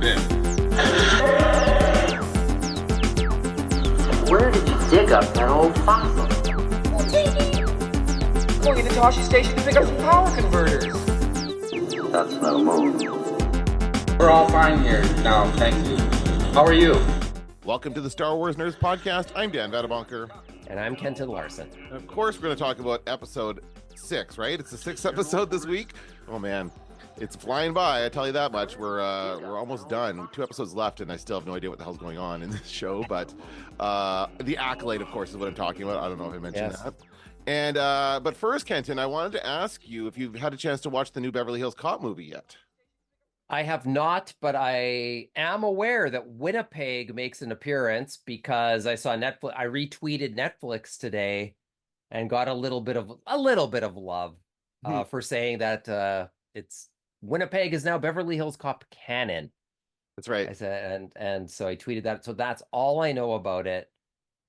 in. Where did you dig up that old fossil? Going into Toshi Station to pick up some power converters. That's no move. We're all fine here now, thank you. How are you? Welcome to the Star Wars Nerds Podcast. I'm Dan Vadabonker. And I'm Kenton Larson. And of course, we're going to talk about episode 6, right? It's the 6th episode this week. Oh, man. It's flying by, I tell you that much. We're almost done. 2 episodes left, and I still have no idea what the hell's going on in this show. But the Acolyte, of course, is what I'm talking about. I don't know if I mentioned that. And but first, Kenton, I wanted to ask you if you've had a chance to watch the new Beverly Hills Cop movie yet. I have not, but I am aware that Winnipeg makes an appearance because I saw Netflix. I retweeted Netflix today and got a little bit of love for saying that it's Winnipeg is now Beverly Hills Cop canon. That's right. I said, and so I tweeted that. So that's all I know about it.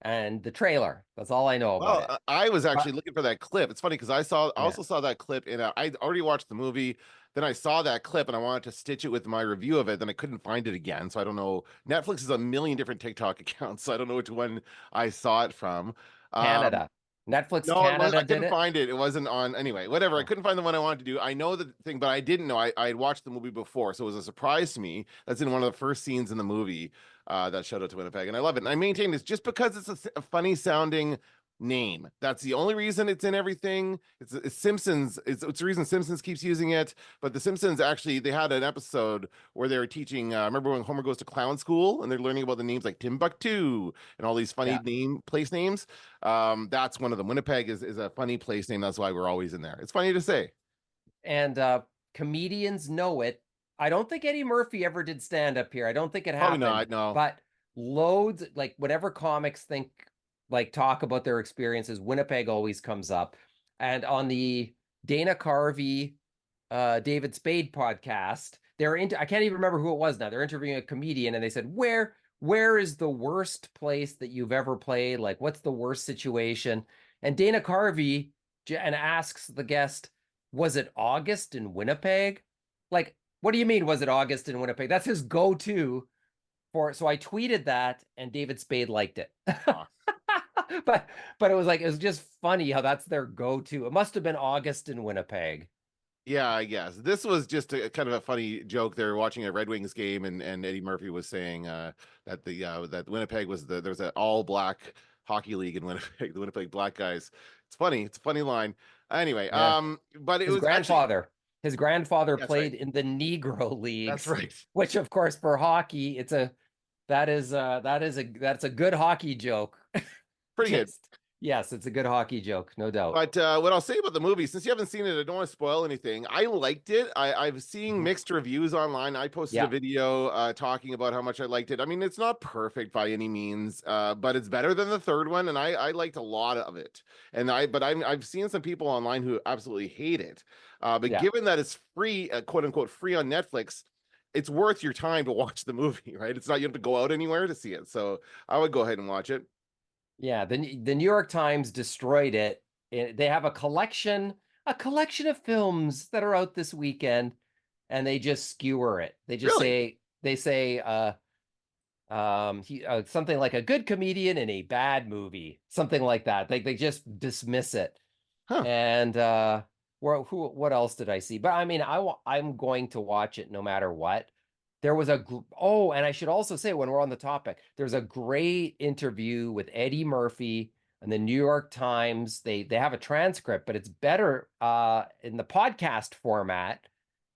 And the trailer. That's all I know about it. I was actually looking for that clip. It's funny because I also saw that clip and I already watched the movie. Then I saw that clip and I wanted to stitch it with my review of it. Then I couldn't find it again. So I don't know. Netflix is a million different TikTok accounts. So I don't know which one I saw it from. Canada. Netflix no, Canada I couldn't find it. It wasn't on. Anyway, whatever. I couldn't find the one I wanted to do. I know the thing, but I didn't know. I had watched the movie before. So it was a surprise to me. That's in one of the first scenes in the movie. That shout out to Winnipeg. And I love it. And I maintain this just because it's a funny sounding name. That's the only reason it's in everything. It's Simpsons. It's the reason Simpsons keeps using it. But the Simpsons actually, they had an episode where they were teaching. Remember when Homer goes to clown school and they're learning about the names like Timbuktu and all these funny place names. That's one of them. Winnipeg is a funny place name. That's why we're always in there. It's funny to say. And comedians know it. I don't think Eddie Murphy ever did stand up here. I don't think it happened. Probably not, no. But loads, like whatever comics talk about their experiences, Winnipeg always comes up. And on the Dana Carvey, David Spade podcast, I can't even remember who it was now. They're interviewing a comedian and they said, where is the worst place that you've ever played? Like, what's the worst situation? And Dana Carvey asks the guest, was it August in Winnipeg? Like, what do you mean, was it August in Winnipeg? That's his go-to so I tweeted that and David Spade liked it. But it was just funny how that's their go-to. It must have been August in Winnipeg. Yeah, I guess. This was just a kind of a funny joke. They were watching a Red Wings game and Eddie Murphy was saying that that Winnipeg was there's an all-black hockey league in Winnipeg, the Winnipeg Black guys. It's funny. It's a funny line. Anyway, but it was grandfather. His grandfather played right. in the Negro League. That's right. Which, of course, for hockey, that's a good hockey joke. Pretty good. Yes, it's a good hockey joke, no doubt. But what I'll say about the movie, since you haven't seen it, I don't want to spoil anything. I liked it. I've seen mixed reviews online. I posted a video talking about how much I liked it. I mean, it's not perfect by any means, but it's better than the third one, and I liked a lot of it. And I've seen some people online who absolutely hate it. Given that it's free, quote unquote, free on Netflix, it's worth your time to watch the movie, right? It's not you have to go out anywhere to see it. So I would go ahead and watch it. Yeah, the New York Times destroyed it. They have a collection of films that are out this weekend, and they just skewer it. They just say something like a good comedian in a bad movie, something like that. They just dismiss it. Huh. And what else did I see? But I mean, I'm going to watch it no matter what. There was and I should also say, when we're on the topic, there's a great interview with Eddie Murphy in the New York Times. They have a transcript, but it's better in the podcast format.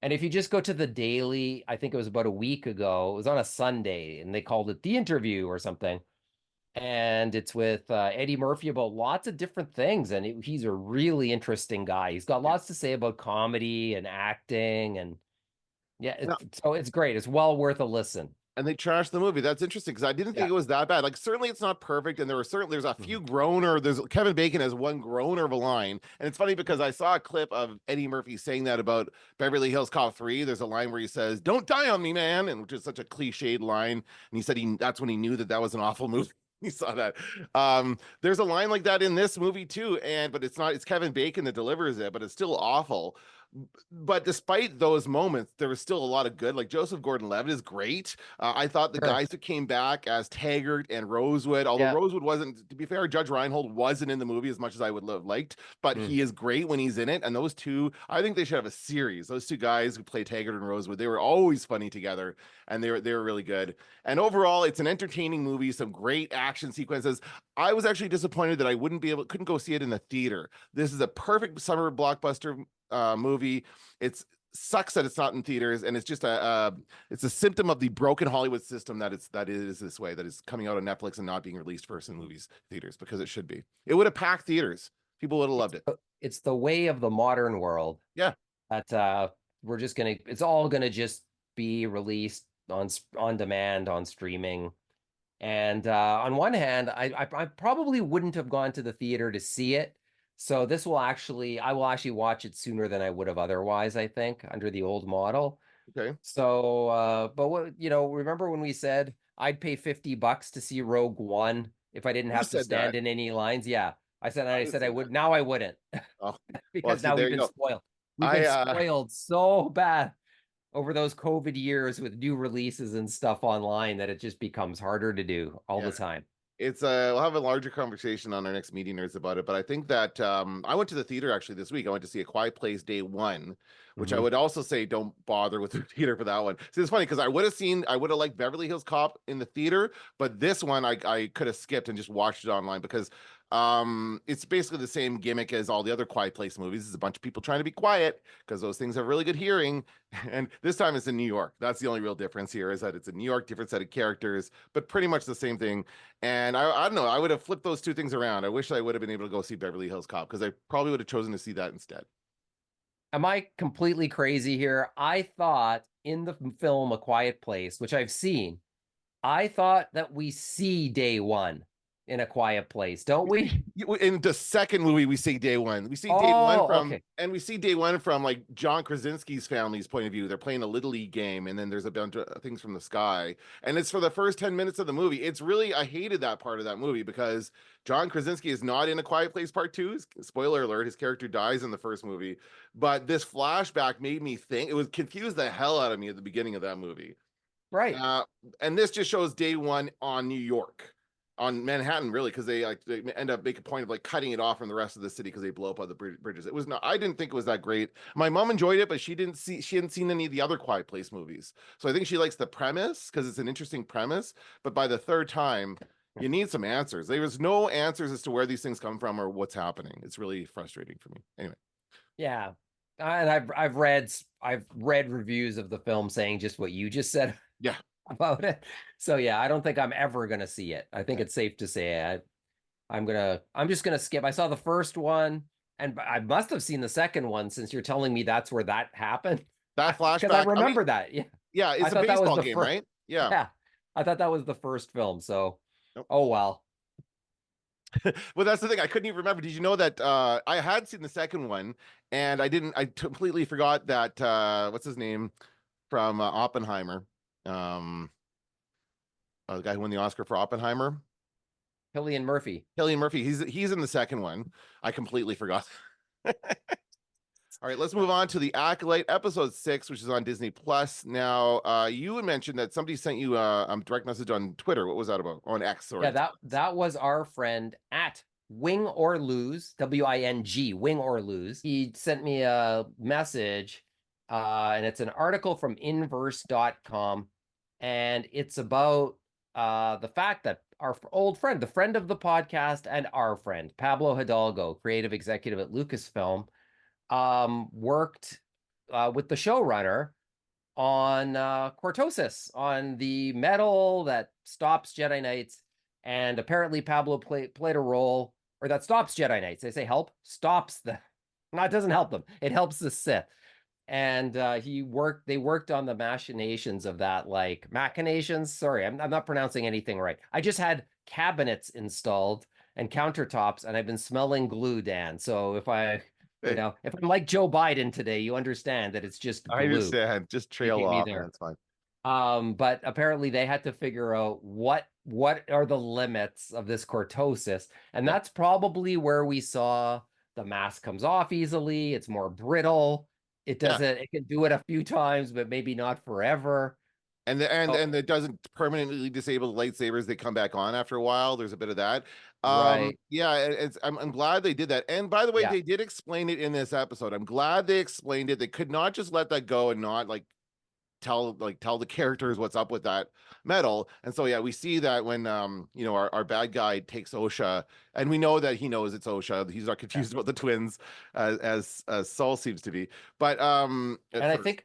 And if you just go to the Daily, I think it was about a week ago, it was on a Sunday, and they called it The Interview or something. And it's with Eddie Murphy about lots of different things. And he's a really interesting guy. He's got lots to say about comedy and acting and so it's great. It's well worth a listen. And they trashed the movie. That's interesting because I didn't think it was that bad. Like, certainly it's not perfect, and there's a few groaner. There's Kevin Bacon has one groaner of a line, and it's funny because I saw a clip of Eddie Murphy saying that about Beverly Hills Cop 3. There's a line where he says, "Don't die on me, man," and which is such a cliched line. And he said that's when he knew that was an awful movie. You saw that. There's a line like that in this movie too, but it's Kevin Bacon that delivers it, but it's still awful. But despite those moments, there was still a lot of good. Like Joseph Gordon-Levitt is great. I thought the Sure. guys that came back as Taggart and Rosewood, although Yeah. Rosewood wasn't, to be fair, Judge Reinhold wasn't in the movie as much as I would have liked, but Mm. he is great when he's in it. And those two, I think they should have a series. Those two guys who play Taggart and Rosewood, they were always funny together, and they were really good. And overall, it's an entertaining movie, some great action sequences. I was actually disappointed that I couldn't go see it in the theater. This is a perfect summer blockbuster movie. It's sucks that it's not in theaters, and it's just it's a symptom of the broken Hollywood system that it is this way, that is coming out on Netflix and not being released first in movies theaters, because it should be. It would have packed theaters. People would have loved it. It's the way of the modern world. Yeah. That it's all gonna just be released on demand, on streaming. And on one hand, I probably wouldn't have gone to the theater to see it. So I will actually watch it sooner than I would have otherwise, I think, under the old model. Okay. So, but remember when we said I'd pay $50 to see Rogue One if I didn't You have to said stand that. in any lines? Yeah. I said I I would. Now I wouldn't, Oh, well, because see, now there we've you been go. spoiled. We've been I spoiled so bad over those COVID years with new releases and stuff online that it just becomes harder to do all Yeah. the time. It's we'll have a larger conversation on our next meeting nerds about it, but I think that I went to the theater actually this week. I went to see A Quiet Place Day One, which I Mhm. would also say don't bother with the theater for that one. See, it's funny because I would have liked Beverly Hills Cop in the theater, but this one I could have skipped and just watched it online, because it's basically the same gimmick as all the other Quiet Place movies. It's a bunch of people trying to be quiet because those things have really good hearing, and this time it's in New York. That's the only real difference here, is that it's in New York, different set of characters, but pretty much the same thing. And I don't know, I would have flipped those two things around. I wish I would have been able to go see Beverly Hills Cop, because I probably would have chosen to see that instead. Am I completely crazy here? I thought in the film A Quiet Place, which I've seen, I thought that we see day one in A Quiet Place, don't we? In the second movie, we see day one. We see day one Oh, from, okay. and we see day one from like John Krasinski's family's point of view. They're playing a little league game, and then there's a bunch of things from the sky, and it's for the first 10 minutes of the movie. It's really, I hated that part of that movie, because John Krasinski is not in A Quiet Place Part 2. Spoiler alert: his character dies in the first movie. But this flashback made me think, it was confused the hell out of me at the beginning of that movie. Right. And this just shows day one on New York, on Manhattan, really, because they end up making a point of like cutting it off from the rest of the city because they blow up all the bridges. It was not, I didn't think it was that great. My mom enjoyed it, but she hadn't seen any of the other Quiet Place movies, so I think she likes the premise because it's an interesting premise. But by the third time, you need some answers. There was no answers as to where these things come from or what's happening. It's really frustrating for me. Anyway. Yeah. And I've read reviews of the film saying just what you just said. Yeah. About it. So yeah, I don't think I'm ever gonna see it. I think it's safe to say I'm just gonna skip. I saw the first one, and I must have seen the second one, since you're telling me that's where that happened. That flashback, Because I remember that. Yeah. Yeah, it's I a thought that was baseball the game, first, right? Yeah. Yeah. I thought that was the first film. So Nope. oh well. Well, that's the thing. I couldn't even remember. Did you know that I had seen the second one, and I completely forgot that what's his name from Oppenheimer? The guy who won the Oscar for Oppenheimer, Cillian Murphy. Cillian Murphy. He's in the second one. I completely forgot. All right, let's move on to the Acolyte episode 6, which is on Disney Plus. Now, you had mentioned that somebody sent you a direct message on Twitter. What was that about? On X, sorry. Yeah, that was our friend at Wing or Lose, WING, Wing or Lose. He sent me a message, and it's an article from inverse.com, and it's about the fact that our old friend, the friend of the podcast and our friend, Pablo Hidalgo, creative executive at Lucasfilm, worked with the showrunner on Cortosis, on the metal that stops Jedi Knights. And apparently Pablo played a role, or that stops Jedi Knights. They say help, stops the, no, it doesn't help them. It helps the Sith. And they worked on the machinations of that, like machinations. Sorry, I'm not pronouncing anything right. I just had cabinets installed and countertops, and I've been smelling glue, Dan. So if I'm like Joe Biden today, you understand that it's just glue. I understand. Just trail off. That's fine. But apparently they had to figure out what are the limits of this cortosis, and that's probably where we saw the mask comes off easily. It's more brittle. It Yeah. doesn't. It can do it a few times, but maybe not forever. And it doesn't permanently disable the lightsabers. They come back on after a while. There's a bit of that. Right. Yeah, I'm glad they did that. And by the way, Yeah. they did explain it in this episode. I'm glad they explained it. They could not just let that go and not tell the characters what's up with that metal. And so yeah, we see that when our bad guy takes Osha, and we know that he knows it's Osha. He's not confused about the twins, as Saul seems to be. But at And first.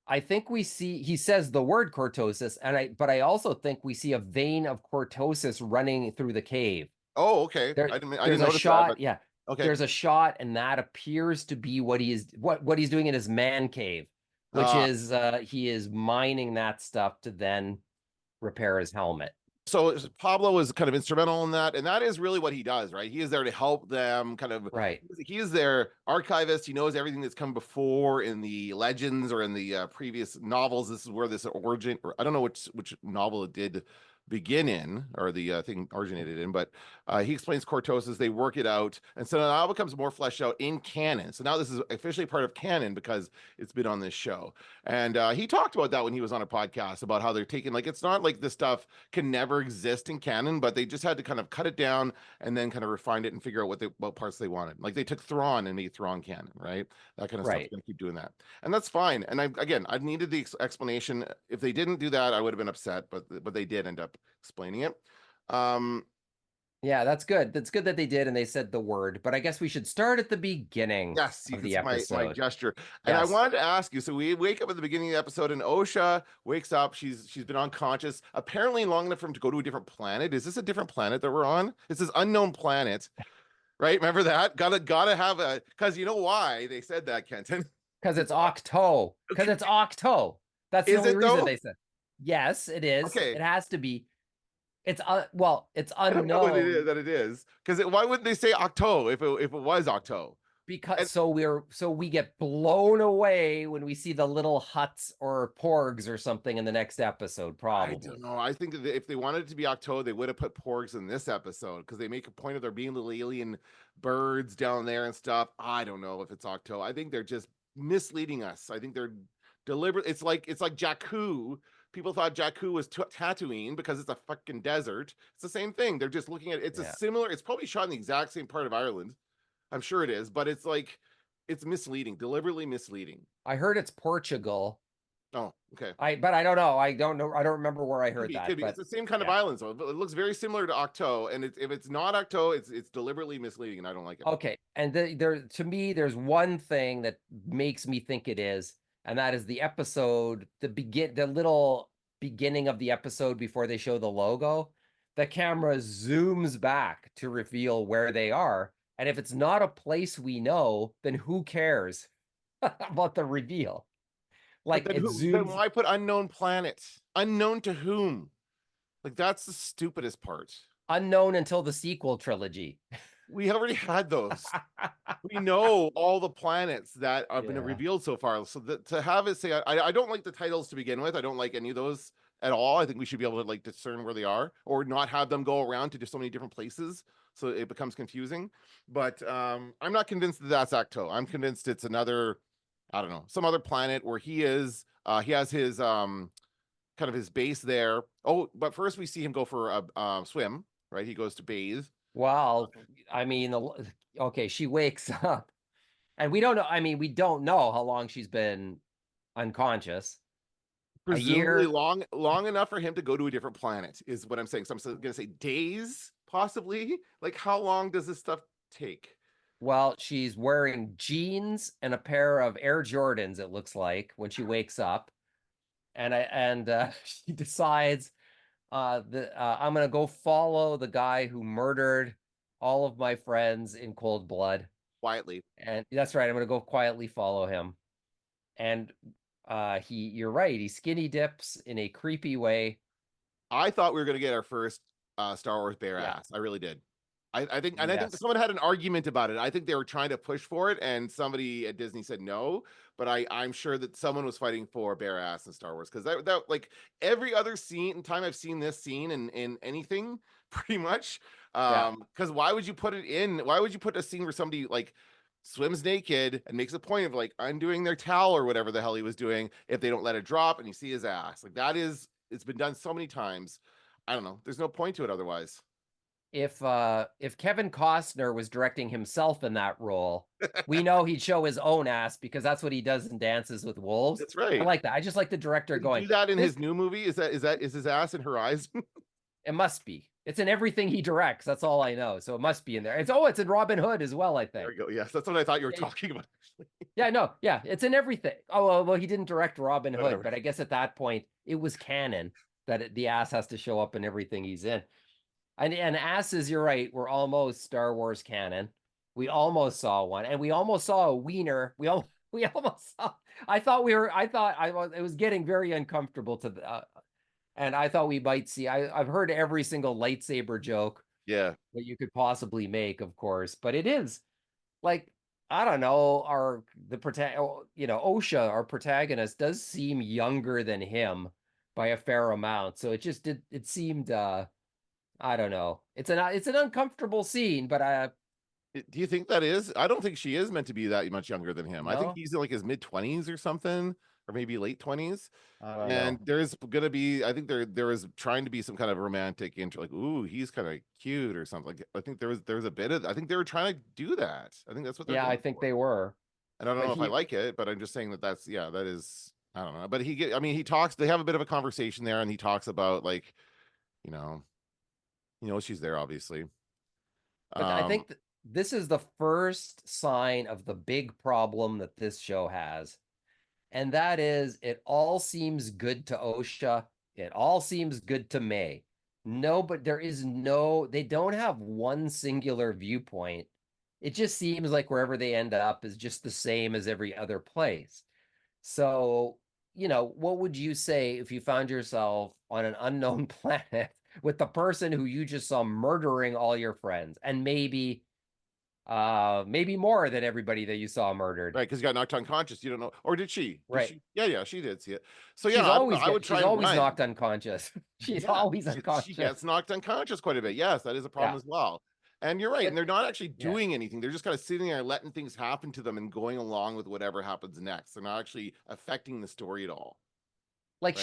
I think we see he says the word cortosis, but I also think we see a vein of cortosis running through the cave. Oh, okay. There, I didn't there's a notice that, shot, but yeah. okay. There's a shot, and that appears to be what he's doing in his man cave, which is he is mining that stuff to then repair his helmet. So Pablo is kind of instrumental in that, and that is really what he does, right? He is there to help them, kind of. Right. He is their archivist. He knows everything that's come before in the legends or in the previous novels. This is where this origin, or I don't know which novel it did begin in, or the thing originated in, but he explains cortosis. They work it out, and so now it becomes more fleshed out in canon. So now this is officially part of canon because it's been on this show. And he talked about that when he was on a podcast about how they're taking, like, it's not like this stuff can never exist in canon, but they just had to kind of cut it down and then kind of refine it and figure out what parts they wanted. Like they took Thrawn and made Thrawn canon, right? That kind of stuff. Right. Going to keep doing that, and that's fine. And I needed the explanation. If they didn't do that, I would have been upset, but they did end up explaining it. Yeah, that's good. That's good that they did and they said the word. But I guess we should start at the beginning Yes, you of can the see my episode. gesture. And I Yes. wanted to ask you, so we wake up at the beginning of the episode and Osha wakes up. She's been unconscious, apparently long enough for him to go to a different planet. Is this a different planet that we're on? It's this unknown planet, right? Remember that? Gotta have because you know why they said that, Kenton? Because it's Octo. Because it's Octo. That's the Is only it reason though? they said. Yes, it is. Okay. It has to be. It's it's I don't know what it is unknown that it is. Because why wouldn't they say Octo if it was Octo? because we get blown away when we see the little huts or porgs or something in the next episode, probably. I don't know. I think that if they wanted it to be Octo, they would have put porgs in this episode because they make a point of there being little alien birds down there and stuff. I don't know if it's Octo. I think they're just misleading us. I think they're deliberate. It's like Jakku. People thought Jakku was Tatooine because it's a fucking desert. It's the same thing. They're just looking at it's a similar. It's probably shot in the exact same part of Ireland. I'm sure it is, but it's like it's misleading, deliberately misleading. I heard it's Portugal. Oh, okay. But I don't know. I don't know. I don't remember where I heard that. Could be. But It's the same kind of island, so it looks very similar to Octo. And if it's not Octo, it's deliberately misleading, and I don't like it. okay. And there to me, there's one thing that makes me think it is, and that is the episode, the little beginning of the episode before they show the logo. The camera zooms back to reveal where they are. And if it's not a place we know, then who cares about the reveal? Like then, it zooms. Then why put unknown planet? Unknown to whom? Like that's the stupidest part. Unknown until the sequel trilogy. We already had those. We know all the planets that have been revealed so far. So to have it say, I don't like the titles to begin with. I don't like any of those at all. I think we should be able to like discern where they are, or not have them go around to just so many different places, so it becomes confusing. But I'm not convinced that that's Acto. I'm convinced it's another, I don't know, some other planet where he is. He has his kind of his base there. Oh, but first we see him go for a swim. Right, he goes to bathe. Well, I mean, okay, she wakes up, and we don't know. I mean, we don't know how long she's been unconscious. Presumably long enough for him to go to a different planet is what I'm saying. So I'm going to say days, possibly. Like, how long does this stuff take? Well, she's wearing jeans and a pair of Air Jordans, it looks like, when she wakes up, and she decides, I'm gonna go follow the guy who murdered all of my friends in cold blood Quietly. And that's right, I'm gonna go quietly follow him. And you're right, he skinny dips in a creepy way. I thought we were gonna get our first Star Wars bare ass. I really did. I think someone had an argument about it. I think they were trying to push for it, and somebody at Disney said no. But I'm sure that someone was fighting for bare ass in Star Wars, because that like every other time I've seen this scene in anything, pretty much. Because why would you put it in? Why would you put a scene where somebody like swims naked and makes a point of like undoing their towel or whatever the hell he was doing if they don't let it drop, and you see his ass. Like that is, it's been done so many times. I don't know. There's no point to it otherwise. If Kevin Costner was directing himself in that role, we know he'd show his own ass because that's what he does in Dances with Wolves. That's I right. like that. I just like the director Did he going, do that in this, his new movie? Is his ass in Horizon? it must be. It's in everything he directs. That's all I know. So it must be in there. It's in Robin Hood as well, I think. There we go. Yes, that's what I thought you were talking about. Yeah, no, yeah, it's in everything. Oh, well, he didn't direct Robin Hood, Whatever. but I guess at that point it was canon that the ass has to show up in everything he's in. And asses, you're right, we're almost Star Wars canon. We almost saw one, and we almost saw a wiener. We almost saw. I thought it was getting very uncomfortable to the. And I thought we might see. I've heard every single lightsaber joke Yeah. that you could possibly make, of course, but it is like, I don't know, Osha, our protagonist, does seem younger than him by a fair amount. So it seemed I don't know. It's an uncomfortable scene, but Do you think that is? I don't think she is meant to be that much younger than him. I think no, he's in like his mid-20s or something, or maybe late 20s. I don't And know. there's gonna be, I think there is trying to be some kind of romantic intro, like, ooh, he's kind of cute or something. Like, I think there was a bit of, I think they were trying to do that. I think that's what they're Yeah, I going think for. they were. And I don't But know if I like it, but I'm just saying that yeah, that is, I don't know. But I mean, he talks, they have a bit of a conversation there, and he talks about like, you know, she's there obviously. but I Um, think this is the first sign of the big problem that this show has. And that is, it all seems good to Osha. It all seems good to May. No, but they don't have one singular viewpoint. It just seems like wherever they end up is just the same as every other place. So, what would you say if you found yourself on an unknown planet with the person who you just saw murdering all your friends and maybe more than everybody that you saw murdered? right, because you got knocked unconscious. You don't know, or did she? Did Right. she? Yeah, she did see it. So yeah, I don't know. I would try She's and always run. knocked unconscious. She's Yeah, always she unconscious. gets knocked unconscious quite a bit. Yes, that is a problem Yeah. as well. And you're right. And they're not actually Yeah. doing anything. They're just kind of sitting there letting things happen to them and going along with whatever happens next. They're not actually affecting the story at all. Like Right.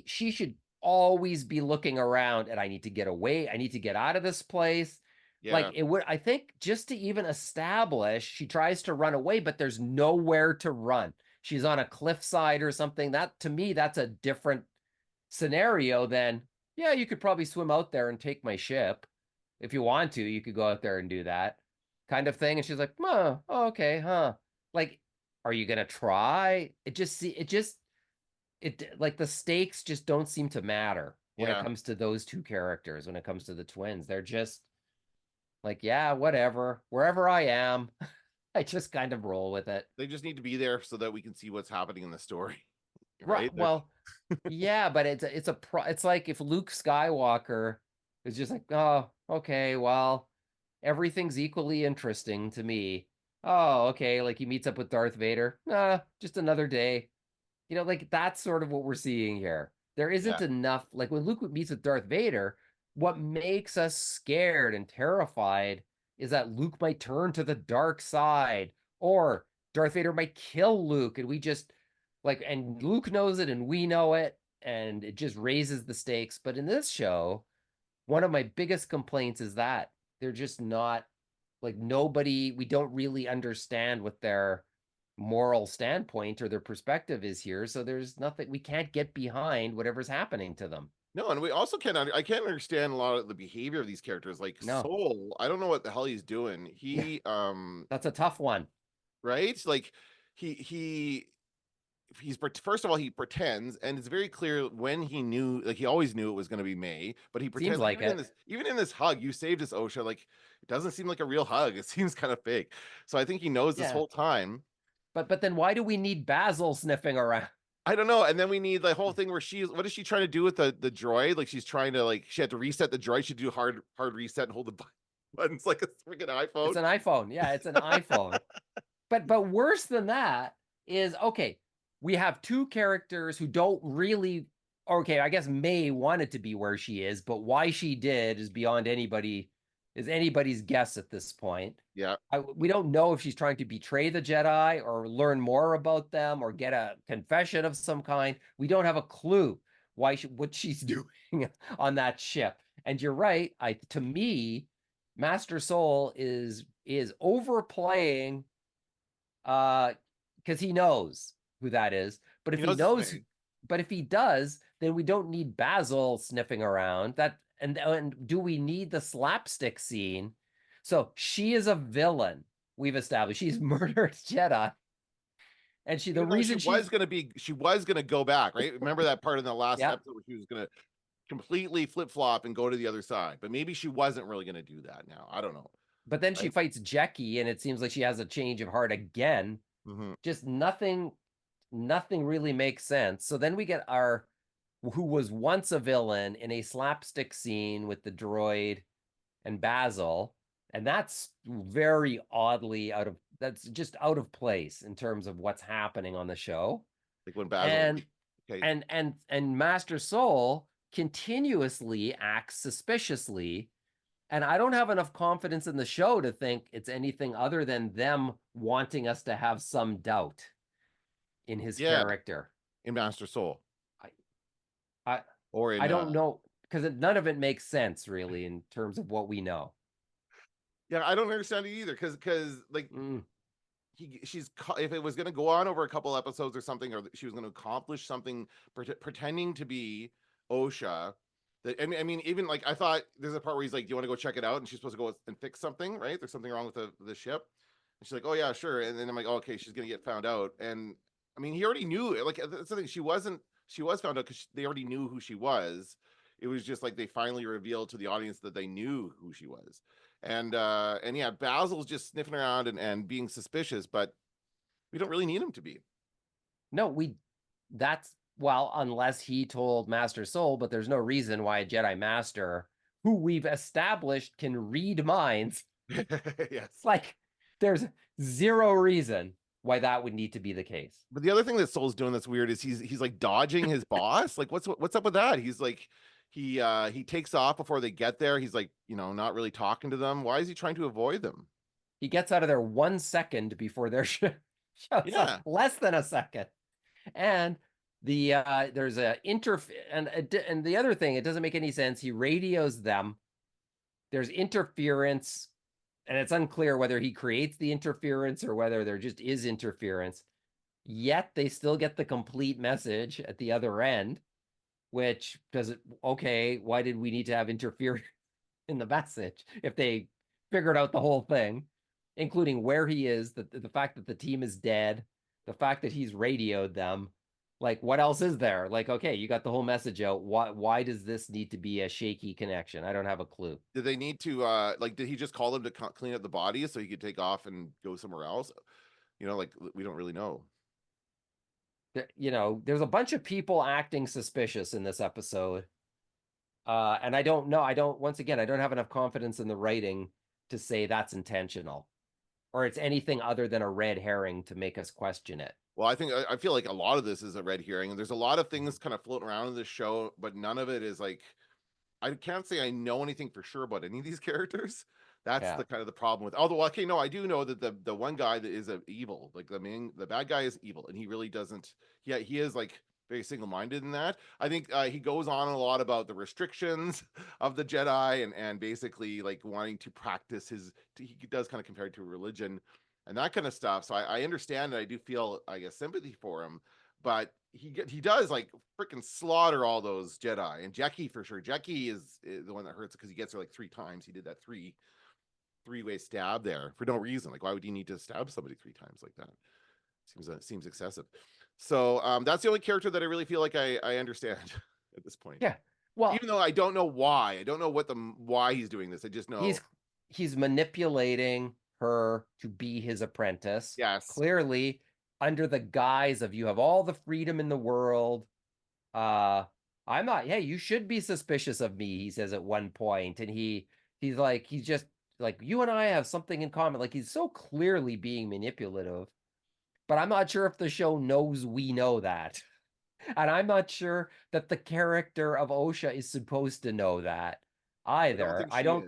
she should always be looking around and I need to get away. I need to get out of this place. Like Yeah. I think just to even establish, she tries to run away, but there's nowhere to run. She's on a cliffside or something. That to me, that's a different scenario than, yeah, you could probably swim out there and take my ship. If you want to, you could go out there and do that kind of thing. And she's like, oh, okay, huh? Like, are you gonna try? It like the stakes just don't seem to matter when it Yeah. comes to those two characters, when it comes to the twins. They're just like, yeah, whatever. Wherever I am, I just kind of roll with it. They just need to be there so that we can see what's happening in the story. Right. Right. Well, yeah, but it's like if Luke Skywalker is just like, oh, okay, well, everything's equally interesting to me. Oh, okay, like he meets up with Darth Vader. Just another day. Like that's sort of what we're seeing here. There Yeah. isn't enough, like when Luke meets with Darth Vader, what makes us scared and terrified is that Luke might turn to the dark side, or Darth Vader might kill Luke, and we just and Luke knows it and we know it, and it just raises the stakes. But in this show, one of my biggest complaints is that they're just not we don't really understand what their moral standpoint or their perspective is here. So there's nothing, we can't get behind whatever's happening to them. No, and we also I can't understand a lot of the behavior of these characters. Like No. Soul, I don't know what the hell he's doing. That's a tough one. Right? Like he's first of all, he pretends, and it's very clear when he knew, like he always knew it was going to be May, but he pretends. Seems like Even in this hug, you saved us, Osha. Like it doesn't seem like a real hug. It seems kind of fake. So I think he knows this Yeah. whole time. But then why do we need Basil sniffing around? I don't know. And then we need the whole thing where what is she trying to do with the droid? Like she's trying to, like, she had to reset the droid. She'd do hard reset and hold the buttons like a freaking iPhone. It's an iPhone. Yeah, it's an iPhone. But worse than that is, okay, we have two characters who don't really, okay, I guess May wanted to be where she is, but why she did is beyond anybody is anybody's guess at this point. Yeah. We don't know if she's trying to betray the Jedi or learn more about them or get a confession of some kind. We don't have a clue what she's doing on that ship. And you're right. To me, Master Soul is overplaying because he knows who that is. But if He he knows his knows, name. but if he does, then we don't need Basil sniffing around. And do we need the slapstick scene? So she is a villain. We've established she's murdered Jedi, and the Even though reason she was gonna go back, right? Remember that part in the last yeah, episode where she was gonna completely flip flop and go to the other side, but maybe she wasn't really gonna do that now. I don't know. but then she Right? fights Jackie, and it seems like she has a change of heart again. Mm-hmm. Just nothing really makes sense. So then we get our who was once a villain in a slapstick scene with the droid and Basil, and that's very oddly that's just out of place in terms of what's happening on the show. Like when Basil. And Okay. and Master Soul continuously acts suspiciously, and I don't have enough confidence in the show to think it's anything other than them wanting us to have some doubt in his Yeah, character. in Master Soul. I Or in I don't know because none of it makes sense really in terms of what we know. Yeah, I don't understand it either because like if it was going to go on over a couple episodes or something, or she was going to accomplish something pretending to be Osha. That, and I mean, even like I thought there's a part where he's like, "Do you want to go check it out?" And she's supposed to go and fix something, right? There's something wrong with the ship, and she's like, "Oh yeah, sure." And then I'm like, oh, "Okay, she's gonna get found out." And I mean, he already knew. Like that's the thing. She was found out because they already knew who she was. It was just like they finally revealed to the audience that they knew who she was. And yeah, Basil's just sniffing around and being suspicious, but we don't really need him to be. No, that's well, unless he told Master Soul, but there's no reason why a Jedi Master who we've established can read minds. Yes. It's like there's zero reason why that would need to be the case. But the other thing that Soul's doing that's weird is he's like dodging his boss. Like what's up with that? He's like he takes off before they get there. He's like, not really talking to them. Why is he trying to avoid them? He gets out of there 1 second before their shows Yeah. up, less than a second. And there's a and the other thing, it doesn't make any sense. He radios them. There's interference, and it's unclear whether he creates the interference or whether there just is interference. Yet they still get the complete message at the other end, which does it. Okay, why did we need to have interference in the message if they figured out the whole thing, including where he is, the fact that the team is dead, the fact that he's radioed them? Like, what else is there? Like, okay, you got the whole message out. Why does this need to be a shaky connection? I don't have a clue. Did they need to did he just call them to clean up the bodies so he could take off and go somewhere else? Like we don't really know. There's a bunch of people acting suspicious in this episode. And I don't know. Once again, I don't have enough confidence in the writing to say that's intentional or it's anything other than a red herring to make us question it. Well, I feel like a lot of this is a red herring, and there's a lot of things kind of floating around in this show, but none of it is like, I can't say I know anything for sure about any of these characters. That's the kind of the problem with. Although, okay, no, I do know that the one guy that is evil, like the bad guy is evil, and he really doesn't. Yeah, he is like very single-minded in that. I think he goes on a lot about the restrictions of the Jedi and basically like wanting to practice he does kind of compare it to religion and that kind of stuff. So I understand that. I do feel, I guess, sympathy for him, but he does like freaking slaughter all those Jedi, and Jackie for sure. Jackie is the one that hurts because he gets her like 3 times. He did that three-way stab there for no reason. Like, why would you need to stab somebody 3 times like that? Seems excessive. So that's the only character that I really feel like I understand at this point. Yeah. Well, even though I don't know why, I don't know why he's doing this. I just know he's manipulating her to be his apprentice. Yes. Clearly under the guise of you have all the freedom in the world. I'm not, hey, you should be suspicious of me, he says at one point. And he's just like, you and I have something in common. Like he's so clearly being manipulative, but I'm not sure if the show knows we know that. And I'm not sure that the character of Osha is supposed to know that either. I don't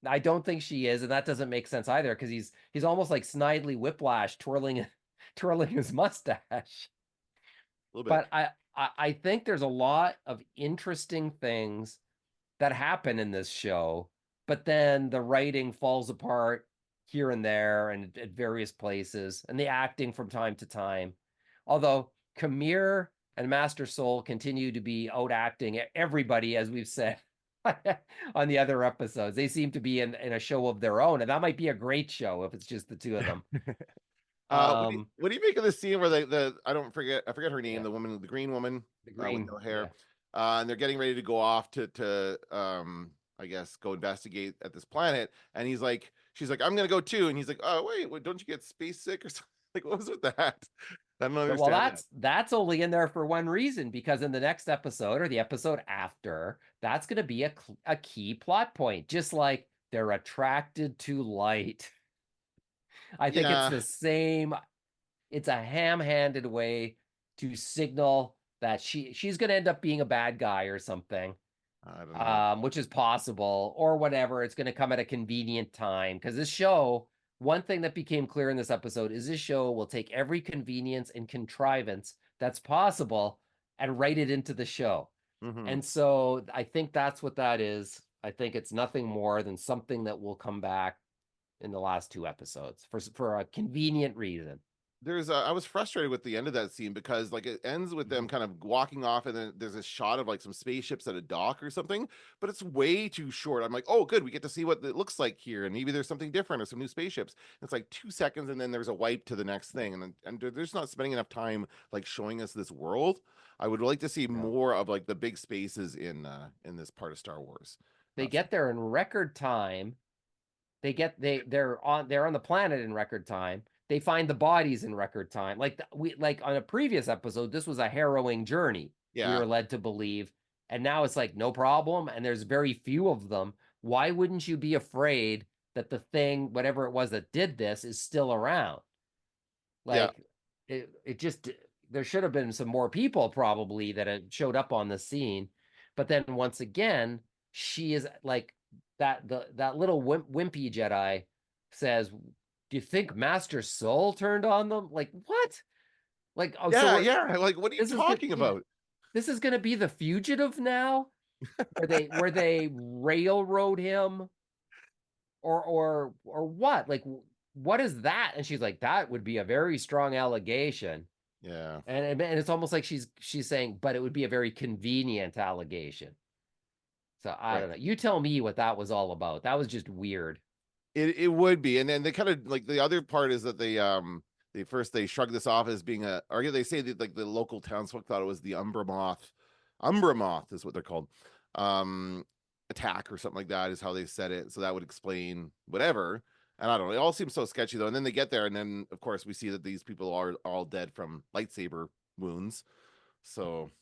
I don't think she is, and that doesn't make sense either because he's almost like Snidely Whiplash twirling twirling his mustache. A little bit. But I think there's a lot of interesting things that happen in this show, but then the writing falls apart here and there and at various places, and the acting from time to time. Although Kamir and Master Soul continue to be out acting everybody, as we've said on the other episodes. They seem to be in a show of their own, and that might be a great show if it's just the two of them. What do you make of the scene where I forget her name, Yeah. the woman, the green woman, The green with no hair, yeah. and they're getting ready to go off to I guess go investigate at this planet, and she's like, I'm gonna go too, and he's like, oh wait, don't you get space sick or something? Like, what was with that? I don't understand. Well, that's only in there for one reason, because in the next episode or the episode after, that's going to be a key plot point, just like they're attracted to light. I think it's the same. It's a ham-handed way to signal that she's going to end up being a bad guy or something. I don't know. Which is possible, or whatever. It's going to come at a convenient time because this show, one thing that became clear in this episode is this show will take every convenience and contrivance that's possible and write it into the show. Mhm. And so I think that's what that is. I think it's nothing more than something that will come back in the last two episodes for a convenient reason. I was frustrated with the end of that scene because like it ends with them kind of walking off, and then there's a shot of like some spaceships at a dock or something, but it's way too short. I'm like, oh good, we get to see what it looks like here, and maybe there's something different or some new spaceships. It's like 2 seconds, and then there's a wipe to the next thing, and they're just not spending enough time like showing us this world. I would like to see more of like the big spaces in this part of Star Wars. They get there in record time. They're on the planet in record time. They find the bodies in record time. Like on a previous episode, this was a harrowing journey. Yeah. We were led to believe. And now it's like no problem. And there's very few of them. Why wouldn't you be afraid that the thing, whatever it was that did this, is still around? Like it just there should have been some more people probably that had showed up on the scene. But then once again, she is like that little wimpy Jedi says, do you think Master Soul turned on them? Like, what? Like, oh, yeah. Like, what are you talking about? This is going to be the fugitive now, where they railroad him, or what? Like, what is that? And she's like, that would be a very strong allegation. Yeah, and it's almost like she's saying, but it would be a very convenient allegation. So I don't know. You tell me what that was all about. That was just weird. It would be, and then they kind of like the other part is that they shrug this off as being or they say that like the local townsfolk thought it was the Umbra Moth is what they're called, attack or something like that is how they said it. So that would explain whatever. And I don't know. It all seems so sketchy though. And then they get there, and then of course we see that these people are all dead from lightsaber wounds. So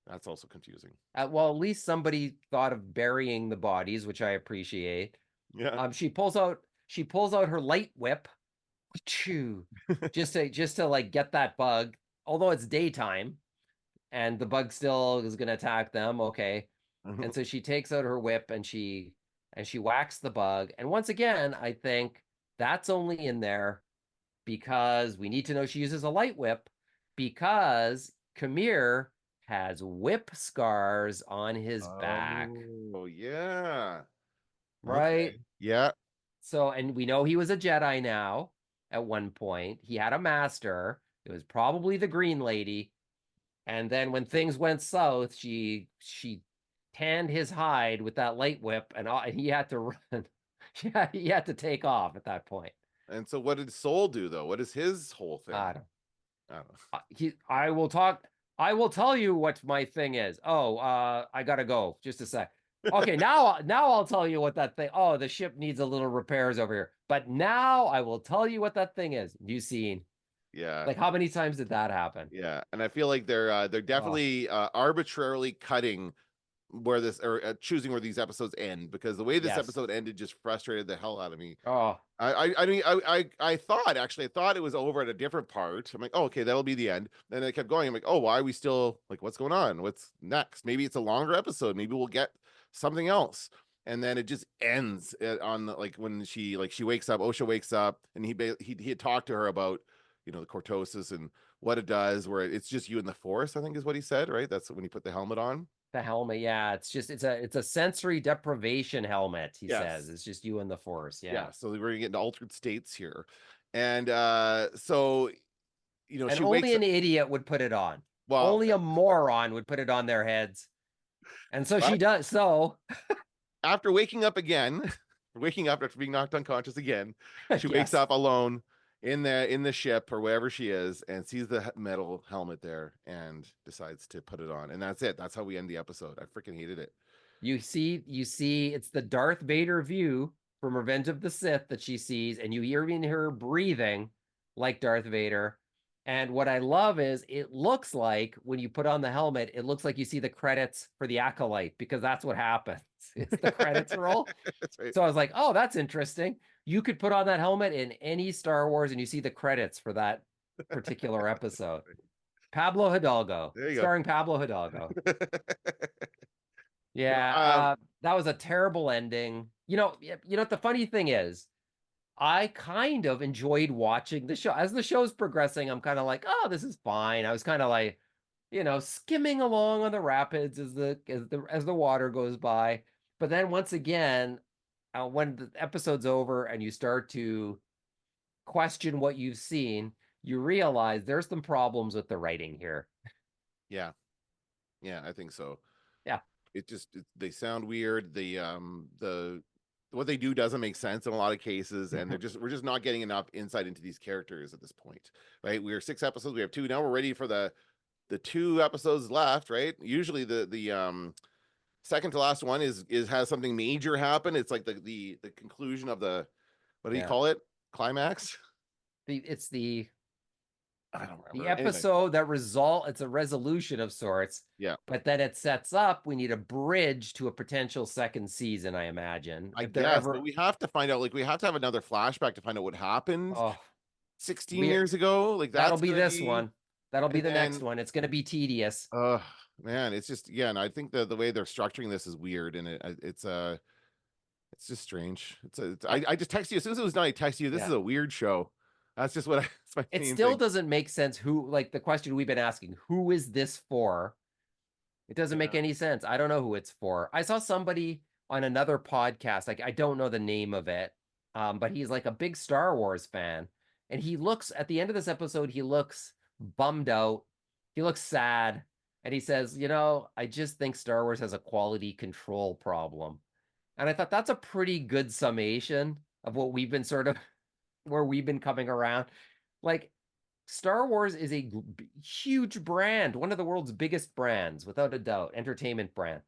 that's also confusing. Well, at least somebody thought of burying the bodies, which I appreciate. Yeah. She pulls out her light whip, just to like get that bug. Although it's daytime, and the bug still is going to attack them. Okay, and so she takes out her whip and she whacks the bug. And once again, I think that's only in there because we need to know she uses a light whip, because Kamir has whip scars on his back. Oh yeah. Right? Okay. Yeah. So, and we know he was a Jedi now at one point. He had a master. It was probably the Green Lady. And then when things went south, she tanned his hide with that light whip, and he had to run. He had to take off at that point. And so what did Soul do though? What is his whole thing? I don't know. I will tell you what my thing is. I gotta go. Just a sec. Okay, now I'll tell you what that thing. Oh, the ship needs a little repairs over here. But now I will tell you what that thing is. New scene. Yeah. Like, how many times did that happen? Yeah, and I feel like they're definitely arbitrarily cutting where this or choosing where these episodes end, because the way this episode ended just frustrated the hell out of me. I thought it was over at a different part. I'm like, oh, okay, that'll be the end. Then it kept going. I'm like, oh, why are we still like, what's going on? What's next? Maybe it's a longer episode. Maybe we'll get something else. and then it just ends on the, like when she wakes up, Osha wakes up, and he had talked to her about, you know, the cortosis and what it does, where it's just you in the forest, I think is what he said, right? That's when he put the helmet on. The helmet, yeah, it's a sensory deprivation helmet, he says. Yes. It's just you and the force, yeah. Yeah, so we're gonna get into altered states here. And so, you know, And she only wakes up. an idiot would put it on. Well, Only a moron would put it on their heads. And so she but does. So, after waking up again, waking up after being knocked unconscious again, she wakes yes, up alone in the ship or wherever she is, and sees the metal helmet there and decides to put it on. And that's it. That's how we end the episode. I freaking hated it. you see, it's the Darth Vader view from Revenge of the Sith that she sees, and you hear in her breathing like Darth Vader. And what I love is it looks like when you put on the helmet, it looks like you see the credits for the Acolyte, because that's what happens. It's the credits roll. That's right. So I was like, oh, that's interesting. You could put on that helmet in any Star Wars and you see the credits for that particular episode. Pablo Hidalgo, There you go. starring Pablo Hidalgo. Yeah, Um, that was a terrible ending. You know what the funny thing is? I kind of enjoyed watching the show. As the show's progressing, I'm kind of like, oh, this is fine. I was kind of like, you know, skimming along on the rapids as the water goes by. But then once again, when the episode's over and you start to question what you've seen, you realize there's some problems with the writing here. yeah, yeah, I think so. Yeah. They sound weird. The what they do doesn't make sense in a lot of cases, and we're just not getting enough insight into these characters at this point, right? We're 6 episodes, we have 2 now. We're ready for the 2 episodes left, right? Usually the second to last one is has something major happen. It's like the conclusion of the, what do you call it, climax? It's the I don't remember. the episode that it's a resolution of sorts. Yeah, But then it sets up, we need a bridge to a potential second season, I imagine. I If they're guess, ever, but we have to find out, like, we have to have another flashback to find out what happened oh, 16 years ago. Like, that'll that's be gonna this one. That'll be and the next then one. It's going to be tedious. man, it's just, yeah, and I think the way they're structuring this is weird, and it's just strange. I just text you as soon as it was done. I text you, this is a weird show. That's just what it's my It main still thing. doesn't make sense like the question we've been asking, who is this for? It doesn't make any sense. I don't know who it's for. I saw somebody on another podcast, like I don't know the name of it, but he's like a big Star Wars fan. And he looks, at the end of this episode, he looks bummed out. He looks sad. And he says, you know, I just think Star Wars has a quality control problem. And I thought that's a pretty good summation of what we've been where we've been coming around. Like, Star Wars is a huge brand, one of the world's biggest brands, without a doubt, entertainment brand.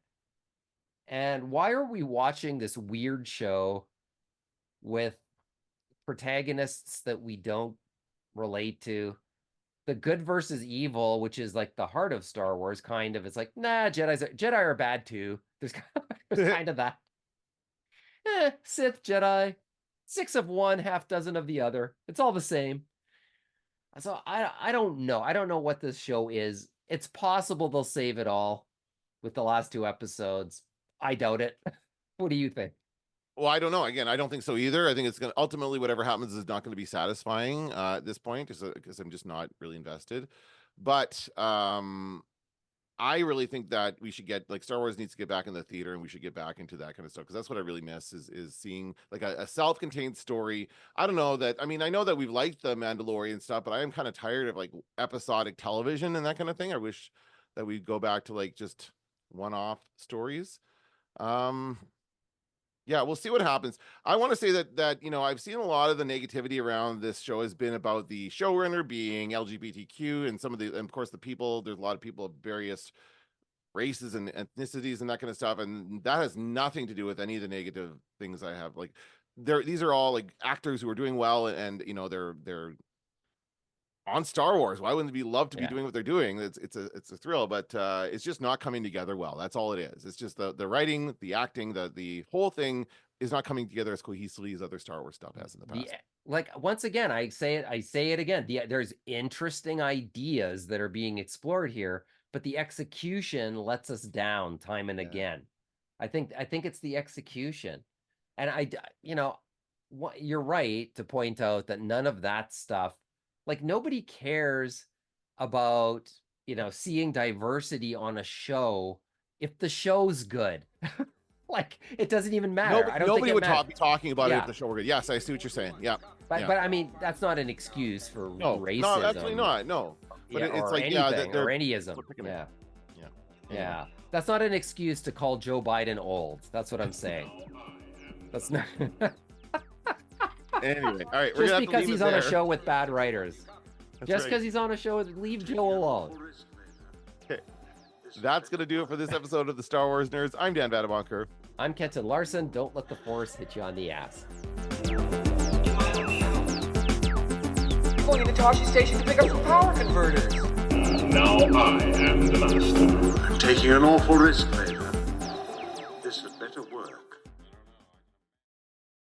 And why are we watching this weird show with protagonists that we don't relate to? The good versus evil, which is like the heart of Star Wars, kind of. It's like, nah, Jedi are bad too. There's kind of that. Sith, Jedi, 6 of one, half dozen of the other. It's all the same. So I don't know. I don't know what this show is. It's possible they'll save it all with the last 2 episodes. I doubt it. What do you think? Well, I don't know. Again, I don't think so either. I think it's going to ultimately, whatever happens is not going to be satisfying at this point, because I'm just not really invested. But I really think that we should get, like, Star Wars needs to get back in the theater, and we should get back into that kind of stuff, because that's what I really miss is seeing like a self-contained story. I don't know that, I mean, I know that we've liked the Mandalorian stuff, but I am kind of tired of like episodic television and that kind of thing. I wish that we'd go back to like just one-off stories. Yeah, we'll see what happens. I want to say that you know, I've seen a lot of the negativity around this show has been about the showrunner being LGBTQ, and some of the, and of course, the people. There's a lot of people of various races and ethnicities and that kind of stuff, and that has nothing to do with any of the negative things I have. Like, these are all like actors who are doing well, and you know, they're on Star Wars. Why wouldn't they be loved to be doing what they're doing? It's a thrill, but it's just not coming together well. That's all it is. It's just the writing, the acting, the whole thing is not coming together as cohesively as other Star Wars stuff has in the past. Like, once again, I say it again. There's interesting ideas that are being explored here, but the execution lets us down time and again. I think it's the execution. And you're right to point out that none of that stuff, like nobody cares about, seeing diversity on a show if the show's good. Like it doesn't even matter. I don't Nobody think would be talking about it Yeah. if the show were good. Yes, I see what you're saying. Yeah. But I mean, that's not an excuse for racism. No, absolutely not. No. But it's or like, anything, they're or anyism. picking Yeah. Yeah. Yeah. That's not an excuse to call Joe Biden old. That's what I'm saying. That's not Anyway, all right. We're just gonna have to because leave he's it on a there. show with bad writers. That's Just right. because he's on a show, leave Joe alone. Okay. That's gonna do it for this episode of the Star Wars Nerds. I'm Dan Vadabonker. I'm Kenton Larson. Don't let the Force hit you on the ass. Going into Toshi Station to pick up some power converters. Now I am the master. I'm taking an awful risk, mate.